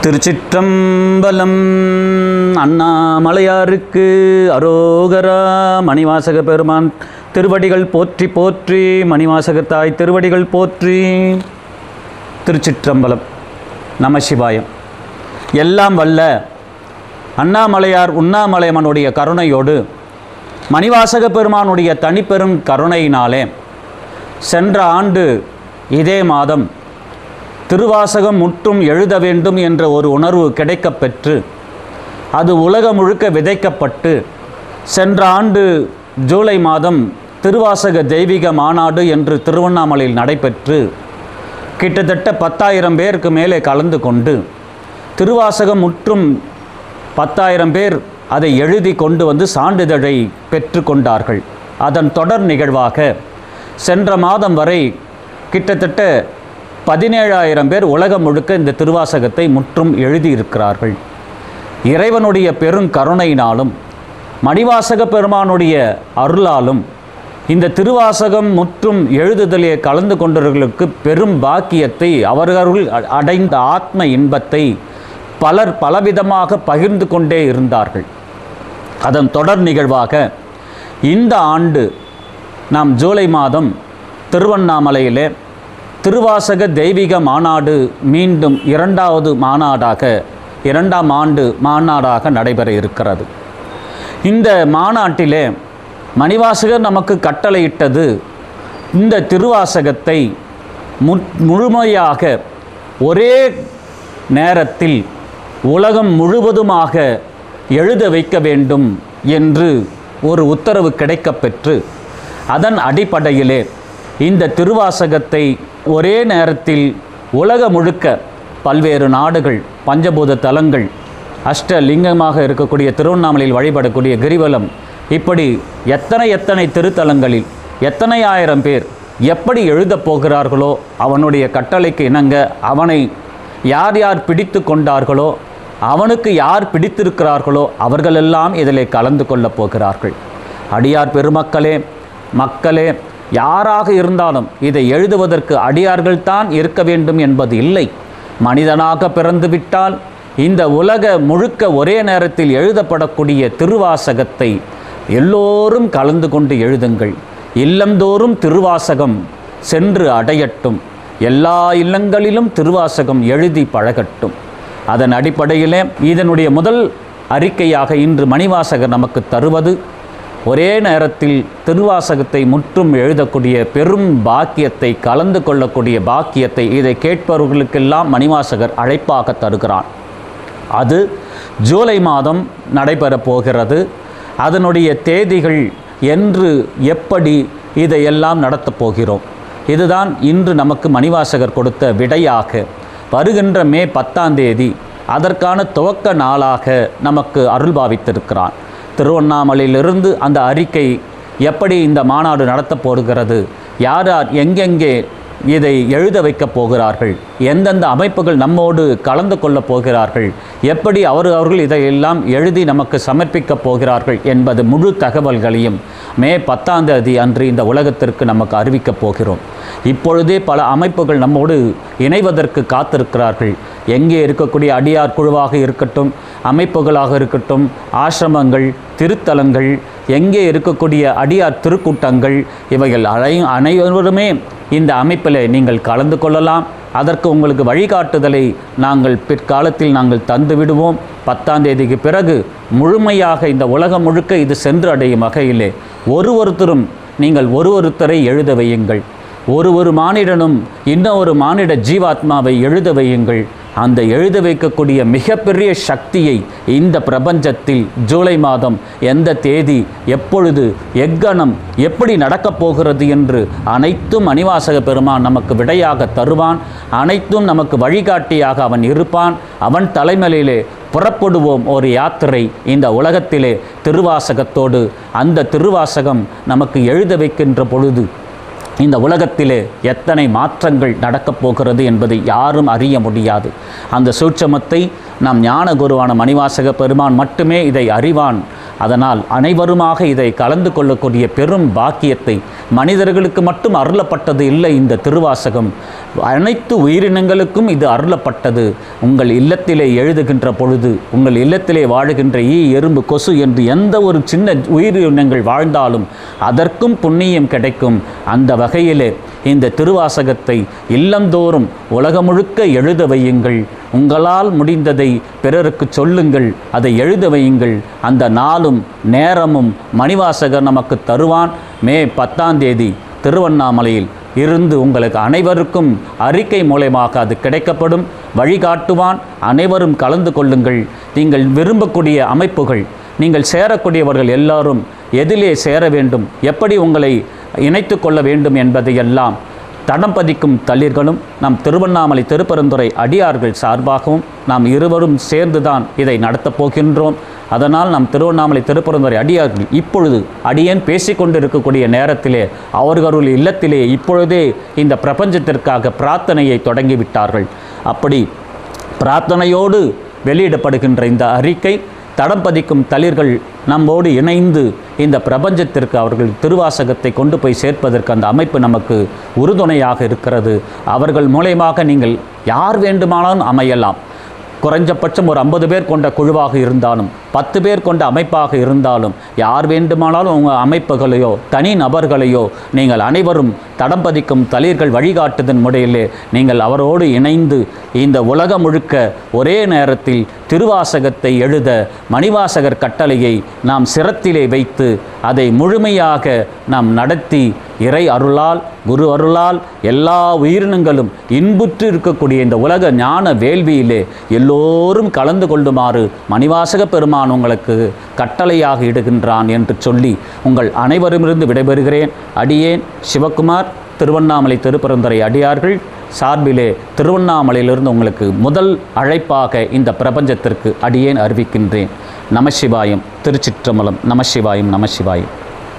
திருச்சிற்றம்பலம். அண்ணாமலையாருக்கு அரோகரா. மணிவாசக பெருமான் திருவடிகள் போற்றி போற்றி. மணிவாசகத்தாய் திருவடிகள் போற்றி. திருச்சிற்றம்பலம். நமசிவாயம். எல்லாம் வல்ல அண்ணாமலையார் உண்ணாமலையம்மனுடைய கருணையோடு மணிவாசக பெருமானுடைய தனிப்பெரும் கருணையினாலே சென்ற ஆண்டு இதே மாதம் திருவாசகம் முற்றும் எழுத வேண்டும் என்ற ஒரு உணர்வு கிடைக்கப்பெற்று அது உலகம் முழுக்க விதைக்கப்பட்டு சென்ற ஆண்டு ஜூலை மாதம் திருவாசக தெய்வீக மாநாடு என்று திருவண்ணாமலையில் நடைபெற்று கிட்டத்தட்ட 10,000 பேருக்கு மேலே கலந்து கொண்டு திருவாசகம் முற்றும் 10,000 பேர் அதை எழுதி கொண்டு வந்து சான்றிதழை பெற்று கொண்டார்கள். அதன் தொடர் நிகழ்வாக சென்ற மாதம் வரை கிட்டத்தட்ட 17,000 பேர் உலகம் முழுக்க இந்த திருவாசகத்தை முற்றும் எழுதியிருக்கிறார்கள். இறைவனுடைய பெருங்கருணையினாலும் மணிவாசக பெருமானுடைய அருளாலும் இந்த திருவாசகம் முற்றும் எழுதுதலே கலந்து கொண்டவர்களுக்கு பெரும் பாக்கியத்தை, அவர்கள் அடைந்த ஆத்ம இன்பத்தை பலர் பலவிதமாக பகிர்ந்து கொண்டே இருந்தார்கள். அதன் தொடர் நிகழ்வாக இந்த ஆண்டு நாம் ஜூலை மாதம் திருவண்ணாமலையிலே திருவாசக தெய்வீக மாநாடு மீண்டும் இரண்டாம் ஆண்டு மாநாடாக நடைபெற இருக்கிறது. இந்த மாநாட்டிலே மணிவாசகர் நமக்கு கட்டளையிட்டது இந்த திருவாசகத்தை முழுமையாக ஒரே நேரத்தில் உலகம் முழுவதுமாக எழுத வைக்க வேண்டும் என்று ஒரு உத்தரவு கிடைக்கப்பெற்று அதன் அடிப்படையிலே இந்த திருவாசகத்தை ஒரே நேரத்தில் உலக முழுக்க பல்வேறு நாடுகள், பஞ்சபூத தலங்கள், அஷ்டலிங்கமாக இருக்கக்கூடிய திருவண்ணாமலையில் வழிபடக்கூடிய கிரிவலம், இப்படி எத்தனை திருத்தலங்களில் எத்தனை ஆயிரம் பேர் எப்படி எழுதப் போகிறார்களோ அவனுடைய கட்டளைக்கு இணங்க அவனை யார் யார் பிடித்து கொண்டார்களோ அவனுக்கு யார் பிடித்திருக்கிறார்களோ அவர்களெல்லாம் இதில் கலந்து கொள்ளப் போகிறார்கள். அடியார் பெருமக்களே, மக்களே, யாராக இருந்தாலும் இதை எழுதுவதற்கு அடியார்கள்தான் இருக்க வேண்டும் என்பது இல்லை. மனிதனாக பிறந்துவிட்டால் இந்த உலக முழுக்க ஒரே நேரத்தில் எழுதப்படக்கூடிய திருவாசகத்தை எல்லோரும் கலந்து கொண்டு எழுதுங்கள். இல்லந்தோறும் திருவாசகம் சென்று அடையட்டும். எல்லா இல்லங்களிலும் திருவாசகம் எழுதி பழகட்டும். அதன் அடிப்படையிலே இதனுடைய முதல் அறிக்கையாக இன்று மணிவாசகர் நமக்கு தருவது ஒரே நேரத்தில் திருவாசகத்தை முற்றும் எழுதக்கூடிய பெரும் பாக்கியத்தை, கலந்து கொள்ளக்கூடிய பாக்கியத்தை இதை கேட்பவர்களுக்கெல்லாம் மணிவாசகர் அழைப்பாக தருகிறான். அது ஜூலை மாதம் நடைபெறப் போகிறது. அதனுடைய தேதிகள் என்று எப்படி இதையெல்லாம் நடத்தப் போகிறோம், இதுதான் இன்று நமக்கு மணிவாசகர் கொடுத்த விடையாக வருகின்ற மே 10ஆம் தேதி அதற்கான துவக்க நாளாக நமக்கு அருள்பாவித்திருக்கிறான். திருவண்ணாமலையிலிருந்து அந்த அறிக்கை எப்படி இந்த மாநாடு நடத்தப் போகிறது, யார் யார் எங்கெங்கே இதை எழுத வைக்கப் போகிறார்கள், எந்தெந்த அமைப்புகள் நம்மோடு கலந்து கொள்ளப் போகிறார்கள், எப்படி அவர்கள் இதையெல்லாம் எழுதி நமக்கு சமர்ப்பிக்கப் போகிறார்கள் என்பது முழு தகவல்களையும் மே 10ஆம் தேதி அன்று இந்த உலகத்திற்கு நமக்கு அறிவிக்கப் போகிறோம். இப்பொழுதே பல அமைப்புகள் நம்மோடு இணைவதற்கு காத்திருக்கிறார்கள். எங்கே இருக்கக்கூடிய அடியார் குழுவாக இருக்கட்டும், அமைப்புகளாக இருக்கட்டும், ஆசிரமங்கள், திருத்தலங்கள், எங்கே இருக்கக்கூடிய அடியார் திருக்கூட்டங்கள், இவைகள் அனைவருமே இந்த அமைப்பில் நீங்கள் கலந்து கொள்ளலாம். அதற்கு உங்களுக்கு வழிகாட்டுதலை நாங்கள் பிற்காலத்தில் தந்து விடுவோம். 10ஆம் தேதிக்கு பிறகு முழுமையாக இந்த உலகம் முழுக்க இது சென்று அடையும் வகையிலே ஒருத்தரும் நீங்கள் ஒருத்தரை எழுத வையுங்கள். ஒரு மானிடனும் இன்னொரு மானிட ஜீவாத்மாவை எழுத வையுங்கள். அந்த எழுத வைக்கக்கூடிய மிகப்பெரிய சக்தியை இந்த பிரபஞ்சத்தில் ஜூலை மாதம் எந்த தேதி, எப்பொழுது, எக்கணம், எப்படி நடக்கப் போகிறது என்று அனைத்தும் மணிவாசக பெருமான் நமக்கு விடையாக தருவான். அனைத்தும் நமக்கு வழிகாட்டியாக அவன் இருப்பான். அவன் தலைமையிலே புறப்படுவோம் ஒரு யாத்திரை இந்த உலகத்திலே திருவாசகத்தோடு. அந்த திருவாசகம் நமக்கு எழுத வைக்கின்ற பொழுது இந்த உலகத்திலே எத்தனை மாற்றங்கள் நடக்கப் போகிறது என்பதை யாரும் அறிய முடியாது. அந்த சூட்சமத்தை நாம் ஞான குருவான மணிவாசக பெருமான் மட்டுமே இதை அறிவான். அதனால் அனைவருமாக இதை கலந்து கொள்ளக்கூடிய பெரும் பாக்கியத்தை மனிதர்களுக்கு மட்டும் அருளப்பட்டது இல்லை. இந்த திருவாசகம் அனைத்து உயிரினங்களுக்கும் இது அருளப்பட்டது. உங்கள் இல்லத்திலே எழுதுகின்ற பொழுது, உங்கள் இல்லத்திலே வாழுகின்ற ஈ, எறும்பு, கொசு என்று எந்த ஒரு சின்ன உயிரினங்கள் வாழ்ந்தாலும் அதற்கும் புண்ணியம் கிடைக்கும். அந்த வகையிலே இந்த திருவாசகத்தை இல்லந்தோறும் உலகம் முழுக்க எழுத வையுங்கள். உங்களால் முடிந்ததை பிறருக்கு சொல்லுங்கள், அதை எழுத வையுங்கள். அந்த நாளும் நேரமும் மணிவாசகர் நமக்கு தருவான். மே 10ஆம் தேதி திருவண்ணாமலையில் இருந்து உங்களுக்கு அனைவருக்கும் அறிக்கை மூலமாக அது கிடைக்கப்படும். வழிகாட்டுவான். அனைவரும் கலந்து கொள்ளுங்கள். நீங்கள் விரும்பக்கூடிய அமைப்புகள், நீங்கள் சேரக்கூடியவர்கள் எல்லாரும் எதிலே சேர வேண்டும், எப்படி உங்களை இணைத்து கொள்ள வேண்டும் என்பதையெல்லாம் தடம் பதிக்கும் தளிர்களும் நம் திருவண்ணாமலை திருப்பரந்துரை அடியார்கள் சார்பாகவும் நாம் இருவரும் சேர்ந்துதான் இதை நடத்தப் போகின்றோம். அதனால் நம் திருவண்ணாமலை திருப்பரந்துரை அடியார்கள் இப்பொழுது அடியேன் பேசிக்கொண்டிருக்கக்கூடிய நேரத்திலே அவர்களுடைய இல்லத்திலே இப்பொழுதே இந்த பிரபஞ்சத்திற்காக பிரார்த்தனையை தொடங்கிவிட்டார்கள். அப்படி பிரார்த்தனையோடு வெளியிடப்படுகின்ற இந்த அறிக்கை தடம் பதிக்கும் தளிர்கள் நம்மோடு இணைந்து இந்த பிரபஞ்சத்திற்கு அவர்கள் திருவாசகத்தை கொண்டு போய் சேர்ப்பதற்கு அந்த அமைப்பு நமக்கு உறுதுணையாக இருக்கிறது. அவர்கள் மூலமாக நீங்கள் யார் வேண்டுமானாலும் அமையலாம். குறைஞ்சபட்சம் ஒரு 50 பேர் கொண்ட குழுவாக இருந்தாலும் 10 பேர் கொண்ட அமைப்பாக இருந்தாலும் யார் வேண்டுமானாலும் உங்கள் அமைப்புகளையோ தனி நபர்களையோ நீங்கள் அனைவரும் தடம் பதிக்கும் தளிர்கள் வழிகாட்டுதன் முறையிலே நீங்கள் அவரோடு இணைந்து இந்த உலகம் முழுக்க ஒரே நேரத்தில் திருவாசகத்தை எழுத மணிவாசகர் கட்டளையை நாம் சிரத்திலே வைத்து அதை முழுமையாக நாம் நடத்தி இறை அருளால் குரு அருளால் எல்லா உயிரினங்களும் இன்புற்று இருக்கக்கூடிய இந்த உலக ஞான வேள்வியிலே எல்லோரும் கலந்து கொள்ளுமாறு மணிவாசக பெருமான் உங்களுக்கு கட்டளையாக இடுகின்றான் என்று சொல்லி உங்கள் அனைவருமிருந்து விடைபெறுகிறேன். அடியேன் சிவகுமார், திருவண்ணாமலை திருப்பரந்துரை அடியார்கள் சார்பிலே திருவண்ணாமலையிலிருந்து உங்களுக்கு முதல் அழைப்பாக இந்த பிரபஞ்சத்திற்கு அடியேன் அறிவிக்கின்றேன். நமசிவாயம். திருச்சிற்றம்பலம். நமசிவாயம். நமசிவாயம்.